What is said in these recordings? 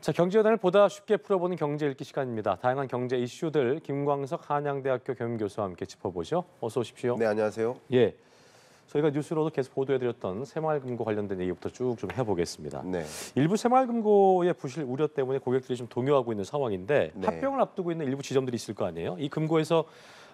자, 경제연화를 보다 쉽게 풀어보는 경제 읽기 시간입니다. 다양한 경제 이슈들 김광석 한양대학교 경영교수와 함께 짚어보죠. 어서 오십시오. 네, 안녕하세요. 예, 저희가 뉴스로도 계속 보도해드렸던 새마을금고 관련된 얘기부터 쭉 좀 해보겠습니다. 네. 일부 새마을금고의 부실 우려 때문에 고객들이 좀 동요하고 있는 상황인데 네. 합병을 앞두고 있는 일부 지점들이 있을 거 아니에요. 이 금고에서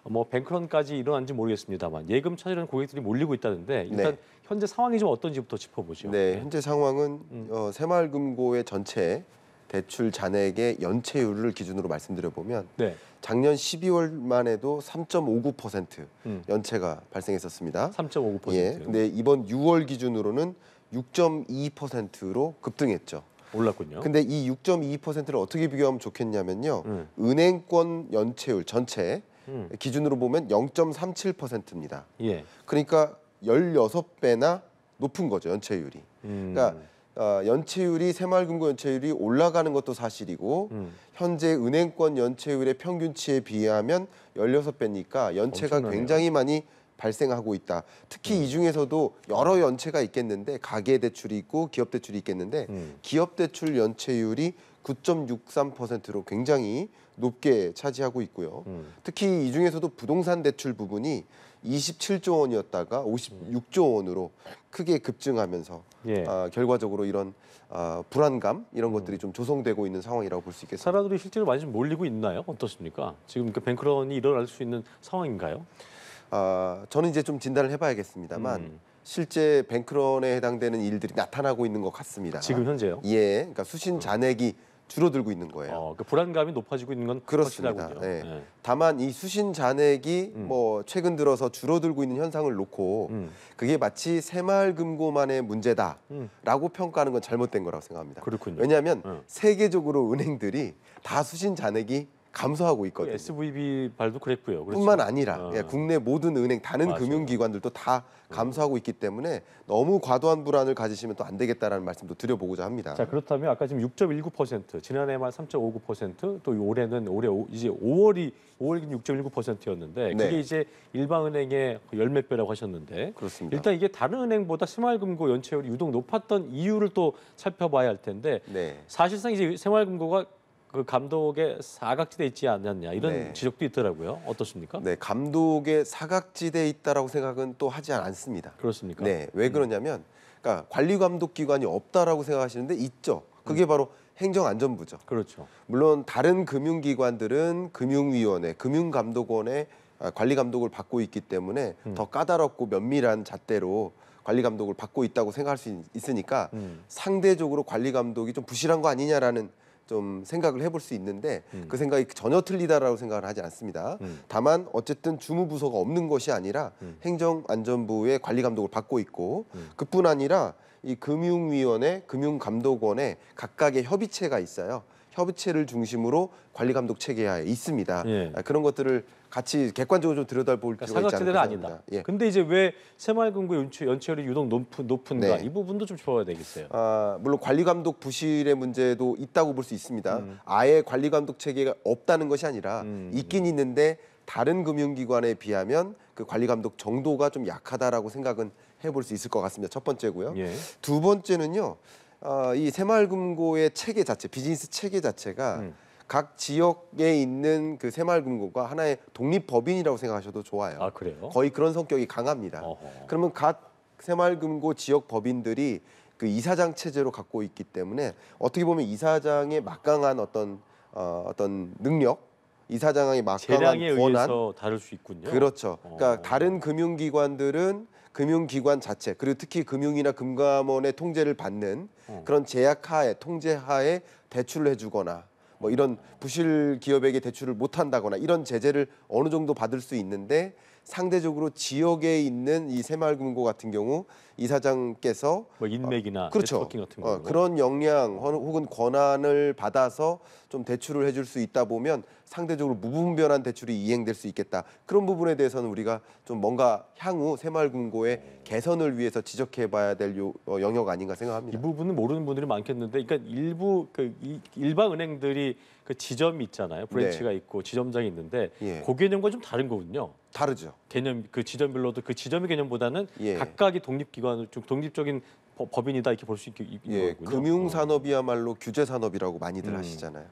뭐 뱅크런까지 일어난지 모르겠습니다만 예금 찾으려는 고객들이 몰리고 있다는데 일단 네. 현재 상황이 좀 어떤지부터 짚어보죠. 네, 현재 상황은 새마을금고의 전체 대출 잔액의 연체율을 기준으로 말씀드려 보면 네. 작년 12월만 해도 3.59% 연체가 발생했었습니다. 3.59%. 예. 근데 이번 6월 기준으로는 6.2%로 급등했죠. 올랐군요. 근데 이 6.2%를 어떻게 비교하면 좋겠냐면요. 은행권 연체율 전체 기준으로 보면 0.37%입니다. 예. 그러니까 16배나 높은 거죠, 연체율이. 그러니까 연체율이 새마을금고 연체율이 올라가는 것도 사실이고 현재 은행권 연체율의 평균치에 비하면 16배니까 연체가 엄청나네요. 굉장히 많이 발생하고 있다. 특히 이 중에서도 여러 연체가 있겠는데 가계 대출이 있고 기업 대출이 있겠는데 기업 대출 연체율이 9.63%로 굉장히 높게 차지하고 있고요. 특히 이 중에서도 부동산 대출 부분이 27조 원이었다가 56조 원으로 크게 급증하면서 예. 결과적으로 이런 불안감 이런 것들이 좀 조성되고 있는 상황이라고 볼 수 있겠습니다. 사람들이 실제로 많이 좀 몰리고 있나요? 어떻습니까? 지금 그 뱅크런이 일어날 수 있는 상황인가요? 저는 이제 좀 진단을 해봐야겠습니다만 실제 뱅크런에 해당되는 일들이 나타나고 있는 것 같습니다. 지금 현재요? 예, 그러니까 수신 잔액이 줄어들고 있는 거예요. 그 불안감이 높아지고 있는 건 그렇습니다. 확실하군요. 네. 네. 다만 이 수신 잔액이 뭐 최근 들어서 줄어들고 있는 현상을 놓고 그게 마치 새마을금고만의 문제다라고 평가하는 건 잘못된 거라고 생각합니다. 그렇군요. 왜냐하면 세계적으로 은행들이 다 수신 잔액이 감소하고 있거든요. SVB 발도 그랬고요. 그렇죠? 뿐만 아니라 국내 모든 은행, 다른 맞아요. 금융기관들도 다 감소하고 있기 때문에 너무 과도한 불안을 가지시면 또 안 되겠다라는 말씀도 드려보고자 합니다. 자, 그렇다면 아까 지금 6.19%, 지난해 말 3.59%, 또 올해는 이제 5월이 6.19%였는데 그게 네. 이제 일반은행의 열 몇 배라고 하셨는데 그렇습니다. 일단 이게 다른 은행보다 새마을금고 연체율이 유독 높았던 이유를 또 살펴봐야 할 텐데 네. 사실상 이제 새마을금고가 그 감독에 사각지대에 있지 않았냐 이런 네. 지적도 있더라고요. 어떻습니까? 네, 감독의 사각지대에 있다라고 생각은 또 하지 않습니다. 그렇습니까? 네, 왜 그러냐면, 그러니까 관리 감독 기관이 없다라고 생각하시는데 있죠. 그게 바로 행정안전부죠. 그렇죠. 물론 다른 금융기관들은 금융위원회, 금융감독원의 관리 감독을 받고 있기 때문에 더 까다롭고 면밀한 잣대로 관리 감독을 받고 있다고 생각할 수 있으니까 상대적으로 관리 감독이 좀 부실한 거 아니냐라는 좀 생각을 해볼 수 있는데 그 생각이 전혀 틀리다라고 생각을 하지 않습니다. 다만 어쨌든 주무부서가 없는 것이 아니라 행정안전부의 관리 감독을 받고 있고 그뿐 아니라 이 금융위원회, 금융감독원에 각각의 협의체가 있어요. 협의체를 중심으로 관리 감독 체계하에 있습니다. 예. 그런 것들을 같이 객관적으로 좀 들여다볼 필요가 있지 않을까 사각지대는 생각합니다. 아니다. 예. 근데 이제 왜 새마을금고 연체율이 유독 높은가 네. 이 부분도 좀 짚어야 되겠어요. 물론 관리 감독 부실의 문제도 있다고 볼 수 있습니다. 아예 관리 감독 체계가 없다는 것이 아니라 있긴 있는데 다른 금융기관에 비하면 그 관리 감독 정도가 좀 약하다라고 생각은 해볼 수 있을 것 같습니다. 첫 번째고요. 예. 두 번째는요. 이 새마을금고의 체계 자체, 비즈니스 체계 자체가 각 지역에 있는 그 새마을금고가 하나의 독립법인이라고 생각하셔도 좋아요. 아, 그래요? 거의 그런 성격이 강합니다. 어허. 그러면 각 새마을금고 지역 법인들이 그 이사장 체제로 갖고 있기 때문에 어떻게 보면 이사장의 막강한 어떤 능력, 이사장의 막강한 재량에 권한, 의해서 다를 수 있군요. 그렇죠. 그러니까 다른 금융기관들은 금융기관 자체 그리고 특히 금융이나 금감원의 통제를 받는 그런 제약하에 통제하에 대출을 해주거나 뭐 이런 부실 기업에게 대출을 못한다거나 이런 제재를 어느 정도 받을 수 있는데 상대적으로 지역에 있는 이 새마을금고 같은 경우 이사장께서 뭐 인맥이나 그렇죠. 네트워킹 같은 거 그런 역량 혹은 권한을 받아서 좀 대출을 해줄 수 있다 보면 상대적으로 무분별한 대출이 이행될 수 있겠다. 그런 부분에 대해서는 우리가 좀 뭔가 향후 새마을금고의 개선을 위해서 지적해봐야 될 영역 아닌가 생각합니다. 이 부분은 모르는 분들이 많겠는데, 그러니까 일부 일반 은행들이 그 지점이 있잖아요. 브랜치가 네. 있고 지점장이 있는데 예. 그 개념과 좀 다른 거군요. 다르죠. 개념 그 지점별로도 그 지점의 개념보다는 예. 각각이 독립기관을 좀 독립적인 법인이다 이렇게 볼 수 있는 예, 거군요. 금융산업이야말로 규제산업이라고 많이들 하시잖아요.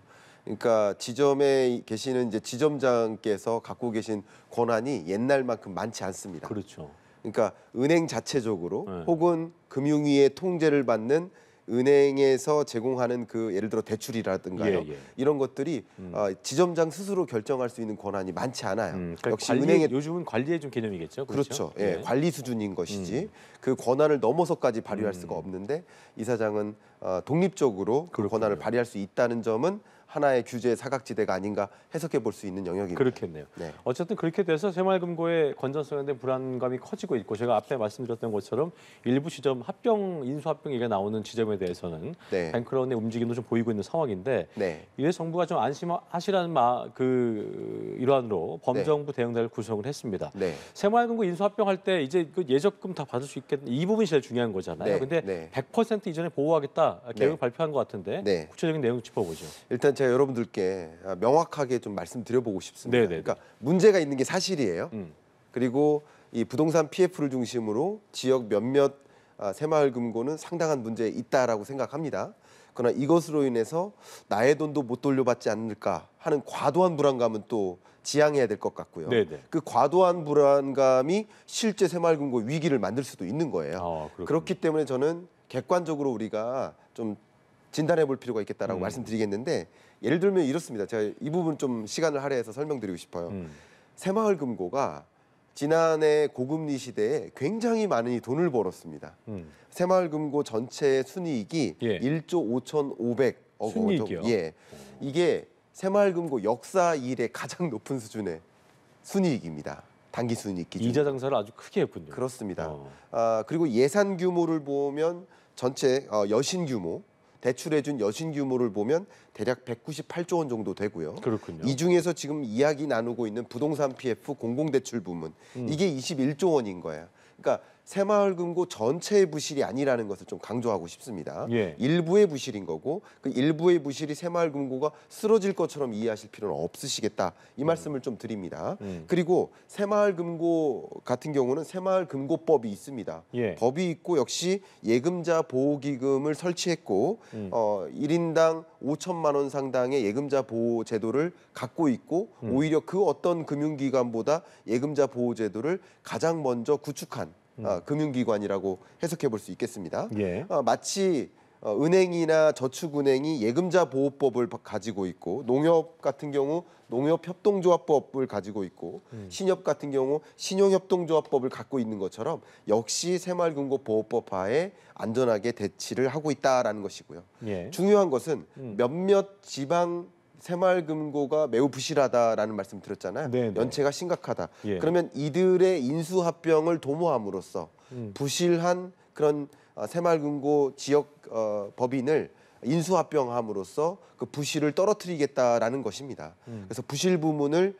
그러니까 지점에 계시는 이제 지점장께서 갖고 계신 권한이 옛날만큼 많지 않습니다. 그렇죠. 그러니까 은행 자체적으로 네. 혹은 금융위의 통제를 받는 은행에서 제공하는 그 예를 들어 대출이라든가요. 예. 이런 것들이 지점장 스스로 결정할 수 있는 권한이 많지 않아요. 그러니까 역시 은행의 요즘은 관리의 좀 개념이겠죠. 그렇죠. 예, 예. 관리 수준인 것이지 그 권한을 넘어서까지 발휘할 수가 없는데 이사장은 독립적으로 그 그렇군요. 권한을 발휘할 수 있다는 점은 하나의 규제 사각지대가 아닌가 해석해 볼 수 있는 영역입니다. 그렇겠네요. 네. 어쨌든 그렇게 돼서 새마을금고의 건전성에 대한 불안감이 커지고 있고 제가 앞에 말씀드렸던 것처럼 일부 지점 인수합병 얘기가 나오는 지점에 대해서는 네. 뱅크런의 움직임도 좀 보이고 있는 상황인데 네. 이에 정부가 좀 안심하시라는 일환으로 범정부 대응단을 구성을 했습니다. 네. 새마을금고 인수합병할 때 이제 그 예적금 다 받을 수 있겠는 이 부분이 제일 중요한 거잖아요. 네. 근데 네. 100% 이전에 보호하겠다 계획을 네. 발표한 것 같은데 네. 구체적인 내용 짚어보죠. 일단 제가 여러분들께 명확하게 좀 말씀드려보고 싶습니다. 네네. 그러니까 문제가 있는 게 사실이에요. 음. 그리고 이 부동산 PF를 중심으로 지역 몇몇 새마을금고는 상당한 문제 있다라고 생각합니다. 그러나 이것으로 인해서 나의 돈도 못 돌려받지 않을까 하는 과도한 불안감은 또 지양해야 될 것 같고요. 네네. 그 과도한 불안감이 실제 새마을금고 위기를 만들 수도 있는 거예요. 그렇기 때문에 저는 객관적으로 우리가 좀 진단해 볼 필요가 있겠다라고 말씀드리겠는데 예를 들면 이렇습니다. 제가 이 부분 좀 시간을 할애해서 설명드리고 싶어요. 새마을금고가 지난해 고금리 시대에 굉장히 많은 돈을 벌었습니다. 새마을금고 전체 순이익이 예. 1조 5,500억 원 순이익이요? 정도. 예. 이게 새마을금고 역사 이래 가장 높은 수준의 순이익입니다. 단기 순이익 기준. 이자 장사를 아주 크게 했군요. 그렇습니다. 그리고 예산 규모를 보면 전체 여신 규모 대출해준 여신 규모를 보면 대략 198조 원 정도 되고요. 그렇군요. 이 중에서 지금 이야기 나누고 있는 부동산 PF 공공대출 부문 이게 21조 원인 거예요. 그러니까 새마을금고 전체의 부실이 아니라는 것을 좀 강조하고 싶습니다. 예. 일부의 부실인 거고 그 일부의 부실이 새마을금고가 쓰러질 것처럼 이해하실 필요는 없으시겠다. 이 말씀을 좀 드립니다. 그리고 새마을금고 같은 경우는 새마을금고법이 있습니다. 예. 법이 있고 역시 예금자 보호기금을 설치했고 1인당 5천만 원 상당의 예금자 보호 제도를 갖고 있고 오히려 그 어떤 금융기관보다 예금자 보호 제도를 가장 먼저 구축한 금융기관이라고 해석해 볼 수 있겠습니다. 예. 마치 은행이나 저축은행이 예금자 보호법을 가지고 있고 농협 같은 경우 농협협동조합법을 가지고 있고 신협 같은 경우 신용협동조합법을 갖고 있는 것처럼 역시 새마을금고 보호법 하에 안전하게 대치를 하고 있다라는 것이고요. 예. 중요한 것은 몇몇 지방 새마을금고가 매우 부실하다라는 말씀 드렸잖아요. 네네. 연체가 심각하다. 예. 그러면 이들의 인수합병을 도모함으로써 부실한 그런 새마을금고 지역 법인을 인수합병함으로써 그 부실을 떨어뜨리겠다라는 것입니다. 그래서 부실 부문을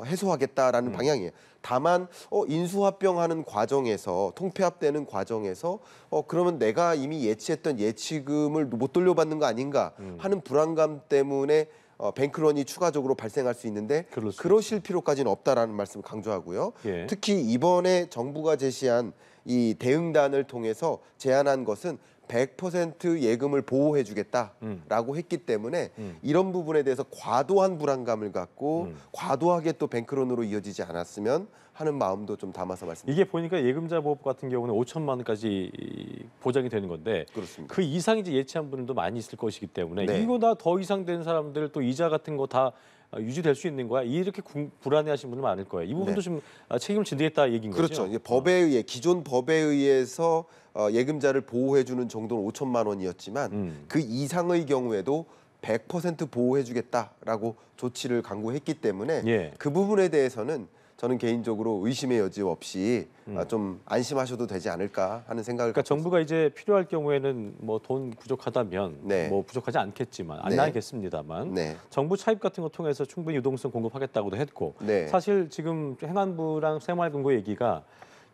해소하겠다라는 방향이에요. 다만 인수합병하는 과정에서 통폐합되는 과정에서 그러면 내가 이미 예치했던 예치금을 못 돌려받는 거 아닌가 하는 불안감 때문에 뱅크런이 추가적으로 발생할 수 있는데 그러실 필요까지는 없다라는 말씀을 강조하고요. 예. 특히 이번에 정부가 제시한 이 대응단을 통해서 제안한 것은 100% 예금을 보호해주겠다라고 했기 때문에 이런 부분에 대해서 과도한 불안감을 갖고 과도하게 또 뱅크런으로 이어지지 않았으면 하는 마음도 좀 담아서 말씀드립니다. 이게 보니까 예금자 보호법 같은 경우는 5천만 원까지 보장이 되는 건데 그렇습니다. 그 이상이 이제 예치한 분들도 많이 있을 것이기 때문에 네. 이거보다 더 이상 된 사람들 또 이자 같은 거 다 유지될 수 있는 거야? 이렇게 불안해하시는 분들 많을 거예요. 이 부분도 네. 좀 책임을 지겠다 얘기인 거죠. 그렇죠. 이제 법에 의해 기존 법에 의해서 예금자를 보호해주는 정도는 5천만 원이었지만 그 이상의 경우에도 100% 보호해주겠다라고 조치를 강구했기 때문에 예. 그 부분에 대해서는 저는 개인적으로 의심의 여지 없이 좀 안심하셔도 되지 않을까 하는 생각을 그러니까 갖고 정부가 이제 필요할 경우에는 뭐 돈 부족하다면 네. 뭐 부족하지 않겠지만 안 네. 나겠습니다만 네. 정부 차입 같은 거 통해서 충분히 유동성 공급하겠다고도 했고 네. 사실 지금 행안부랑 새마을금고 얘기가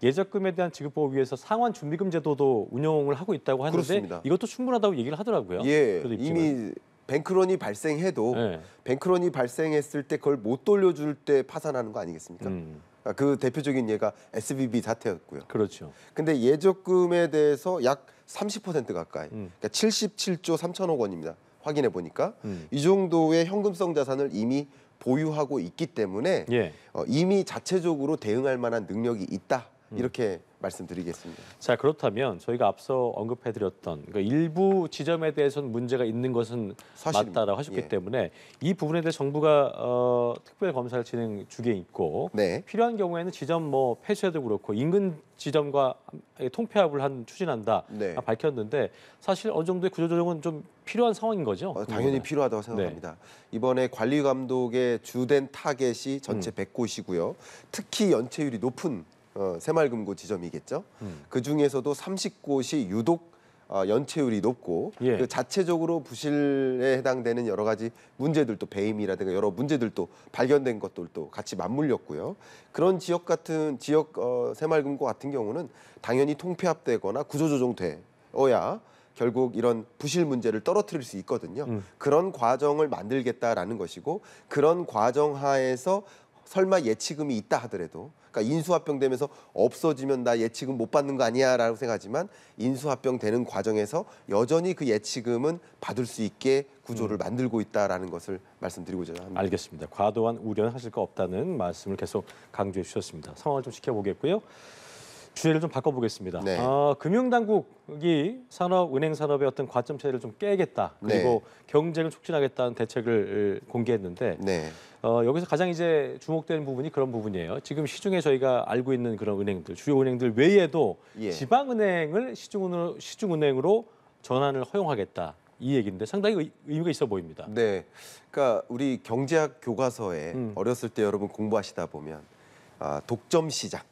예적금에 대한 지급 보호 위해서 상환 준비금 제도도 운영을 하고 있다고 하는데 그렇습니다. 이것도 충분하다고 얘기를 하더라고요. 예, 그래도 이미 뱅크런이 발생해도 네. 뱅크런이 발생했을 때 그걸 못 돌려줄 때 파산하는 거 아니겠습니까? 그 대표적인 예가 SVB 사태였고요. 그렇죠. 근데 예적금에 대해서 약 30% 가까이. 그러니까 77조 3천억 원입니다. 확인해 보니까 이 정도의 현금성 자산을 이미 보유하고 있기 때문에 예. 이미 자체적으로 대응할 만한 능력이 있다. 이렇게 말씀드리겠습니다. 자, 그렇다면 저희가 앞서 언급해드렸던 그러니까 일부 지점에 대해서는 문제가 있는 것은 사실입니다. 맞다라고 하셨기 예. 때문에 이 부분에 대해 정부가 특별 검사를 진행 중에 있고 네. 필요한 경우에는 지점 뭐 폐쇄도 그렇고 인근 지점과 통폐합을 추진한다 네. 밝혔는데 사실 어느 정도의 구조조정은 좀 필요한 상황인 거죠? 당연히 필요하다고 생각합니다. 이번에 관리 감독의 주된 타겟이 전체 100곳이고요. 특히 연체율이 높은 새마을금고 지점이겠죠. 그 중에서도 30곳이 유독 연체율이 높고 예. 그 자체적으로 부실에 해당되는 여러 가지 문제들도 배임이라든가 여러 문제들도 발견된 것들도 같이 맞물렸고요. 그런 지역 같은 새마을금고 같은 경우는 당연히 통폐합되거나 구조조정되어야 결국 이런 부실 문제를 떨어뜨릴 수 있거든요. 그런 과정을 만들겠다라는 것이고 그런 과정 하에서 설마 예치금이 있다 하더라도 그러니까 인수합병되면서 없어지면 나 예치금 못 받는 거 아니야라고 생각하지만 인수합병되는 과정에서 여전히 그 예치금은 받을 수 있게 구조를 만들고 있다라는 것을 말씀드리고자 합니다. 알겠습니다. 과도한 우려는 하실 거 없다는 말씀을 계속 강조해 주셨습니다. 상황을 좀 지켜보겠고요. 주제를 좀 바꿔보겠습니다. 네. 금융당국이 은행 산업의 어떤 과점체를 좀 깨겠다. 그리고 경쟁을 촉진하겠다는 대책을 공개했는데 네. 여기서 가장 이제 주목되는 부분이 그런 부분이에요. 지금 시중에 저희가 알고 있는 그런 은행들, 주요 은행들 외에도 예. 지방은행을 시중은행으로 전환을 허용하겠다. 이 얘기인데 상당히 의미가 있어 보입니다. 네. 그러니까 우리 경제학 교과서에 어렸을 때 여러분 공부하시다 보면 독점 시장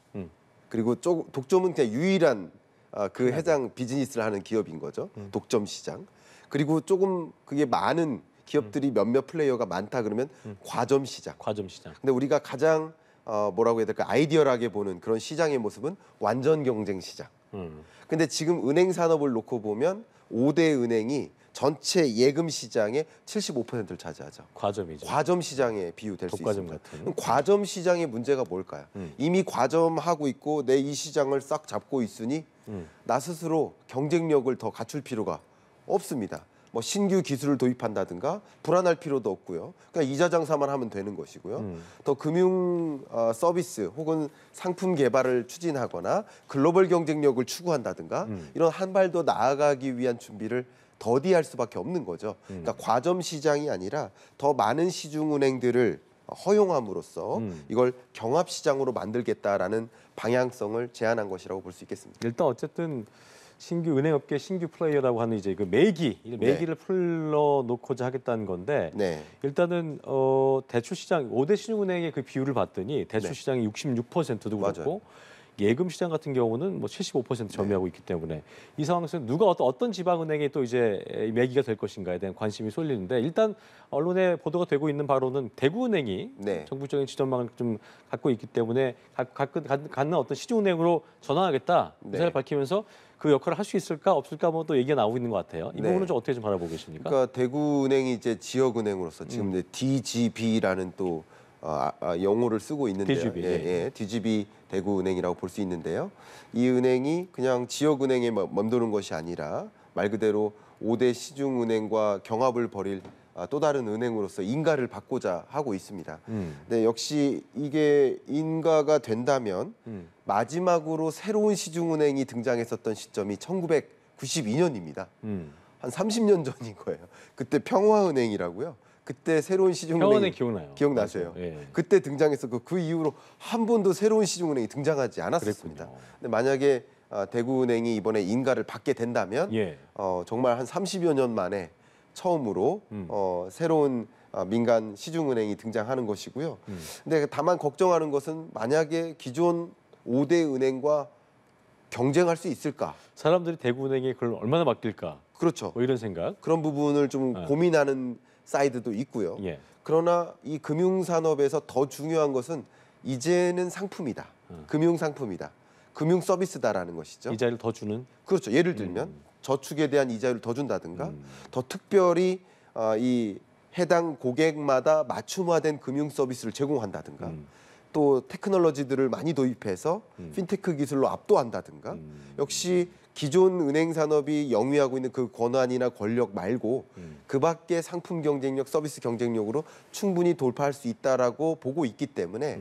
그리고 독점은 그냥 유일한 그 해당 비즈니스를 하는 기업인 거죠. 독점 시장. 그리고 조금 그게 많은 기업들이 몇몇 플레이어가 많다 그러면 과점 시장. 과점 시장. 근데 우리가 가장 뭐라고 해야 될까 아이디얼하게 보는 그런 시장의 모습은 완전 경쟁 시장. 근데 지금 은행 산업을 놓고 보면 5대 은행이 전체 예금 시장의 75%를 차지하죠. 과점이죠. 과점 시장에 비유될 수 독과점 있습니다. 같은. 그럼 과점 시장의 문제가 뭘까요? 이미 과점하고 있고 내 이 시장을 싹 잡고 있으니 나 스스로 경쟁력을 더 갖출 필요가 없습니다. 뭐 신규 기술을 도입한다든가 불안할 필요도 없고요. 그냥 이자 장사만 하면 되는 것이고요. 더 금융 서비스 혹은 상품 개발을 추진하거나 글로벌 경쟁력을 추구한다든가 이런 한 발 더 나아가기 위한 준비를 더디할 수밖에 없는 거죠. 그러니까 과점 시장이 아니라 더 많은 시중은행들을 허용함으로써 이걸 경합 시장으로 만들겠다라는 방향성을 제안한 것이라고 볼 수 있겠습니다. 일단 어쨌든 신규 은행업계 신규 플레이어라고 하는 이제 그 매기를 풀어놓고자 하겠다는 건데 네. 일단은 대출 시장 5대 신용은행의 그 비율을 봤더니 대출 시장이 66%도 그렇고 맞아요. 예금 시장 같은 경우는 뭐 75% 점유하고 있기 때문에 이 상황에서 누가 어떤 지방은행이 또 이제 매기가 될 것인가에 대한 관심이 쏠리는데 일단 언론에 보도가 되고 있는 바로는 대구은행이 정부적인 지점망을 좀 갖고 있기 때문에 갖는 어떤 시중은행으로 전환하겠다 의사를 밝히면서 그 역할을 할 수 있을까 없을까 뭐 또 얘기가 나오고 있는 것 같아요. 이 부분은 좀 어떻게 좀 바라보고 계십니까? 그러니까 대구은행이 이제 지역은행으로서 지금 이제 DGB라는 또 용어를 쓰고 있는데요. DGB, DGB 대구은행이라고 볼 수 있는데요. 이 은행이 그냥 지역은행에 멈도는 것이 아니라 말 그대로 5대 시중은행과 경합을 벌일 또 다른 은행으로서 인가를 받고자 하고 있습니다. 네, 역시 이게 인가가 된다면 마지막으로 새로운 시중은행이 등장했었던 시점이 1992년입니다. 한 30년 전인 거예요. 그때 평화은행이라고요. 그때 새로운 시중은행이 평화은행 기억나요? 기억나세요? 예. 그때 등장했었고 그 이후로 한 번도 새로운 시중은행이 등장하지 않았었습니다. 그랬군요. 근데 만약에 대구은행이 이번에 인가를 받게 된다면 정말 한 30여 년 만에 처음으로 새로운 민간 시중은행이 등장하는 것이고요. 근데 다만 걱정하는 것은 만약에 기존 5대 은행과 경쟁할 수 있을까? 사람들이 대구은행에 그걸 얼마나 맡길까? 그렇죠. 뭐 이런 생각. 그런 부분을 좀 고민하는 사이드도 있고요. 그러나 이 금융산업에서 더 중요한 것은 이제는 상품이다. 금융상품이다. 금융 서비스다라는 것이죠. 이자를 더 주는? 그렇죠. 예를 들면 저축에 대한 이자율을 더 준다든가 더 특별히 이 해당 고객마다 맞춤화된 금융 서비스를 제공한다든가 또 테크놀로지들을 많이 도입해서 핀테크 기술로 압도한다든가 역시 기존 은행 산업이 영위하고 있는 그 권한이나 권력 말고 그 밖에 상품 경쟁력, 서비스 경쟁력으로 충분히 돌파할 수 있다라고 보고 있기 때문에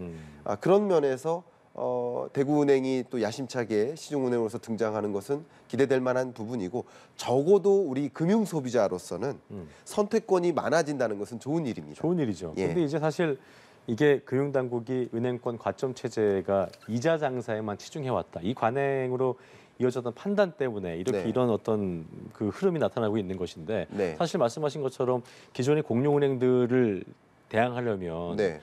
그런 면에서 대구은행이 또 야심차게 시중은행으로서 등장하는 것은 기대될 만한 부분이고 적어도 우리 금융 소비자로서는 선택권이 많아진다는 것은 좋은 일입니다. 좋은 일이죠. 예. 근데 이제 사실 이게 금융당국이 은행권 과점 체제가 이자 장사에만 치중해 왔다. 이 관행으로 이어졌던 판단 때문에 이렇게 네. 이런 어떤 그 흐름이 나타나고 있는 것인데 네. 사실 말씀하신 것처럼 기존의 공룡은행들을 대항하려면 네,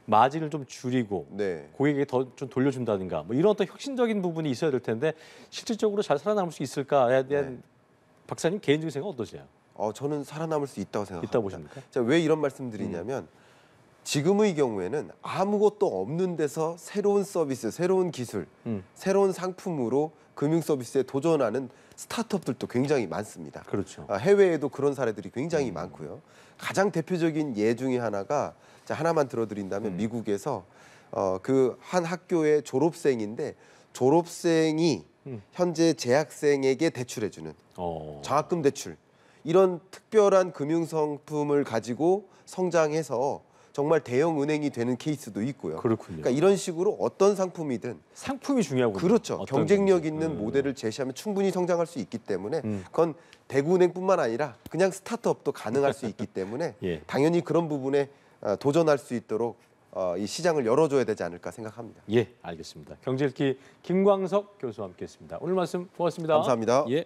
마진을 좀 줄이고 네. 고객에게 더 좀 돌려준다든가 뭐 이런 어떤 혁신적인 부분이 있어야 될 텐데 실질적으로 잘 살아남을 수 있을까에 대한 네. 박사님 개인적인 생각 어떠세요? 저는 살아남을 수 있다고 생각합니다. 있다 보십니까? 자, 왜 이런 말씀드리냐면 지금의 경우에는 아무것도 없는 데서 새로운 서비스, 새로운 기술, 새로운 상품으로 금융 서비스에 도전하는 스타트업들도 굉장히 많습니다. 그렇죠. 해외에도 그런 사례들이 굉장히 많고요. 가장 대표적인 예 중에 하나가 하나만 들어드린다면 미국에서 그 한 학교의 졸업생인데 졸업생이 현재 재학생에게 대출해주는 장학금 대출 이런 특별한 금융 상품을 가지고 성장해서 정말 대형 은행이 되는 케이스도 있고요. 그렇군요. 그러니까 이런 식으로 어떤 상품이든 상품이 중요하군요. 그렇죠. 어떤 경쟁력 건지. 있는 모델을 제시하면 충분히 성장할 수 있기 때문에 그건 대구은행뿐만 아니라 그냥 스타트업도 가능할 수 있기 때문에 예. 당연히 그런 부분에 도전할 수 있도록 이 시장을 열어줘야 되지 않을까 생각합니다. 예, 알겠습니다. 경제읽기 김광석 교수와 함께했습니다. 오늘 말씀 고맙습니다. 감사합니다. 예.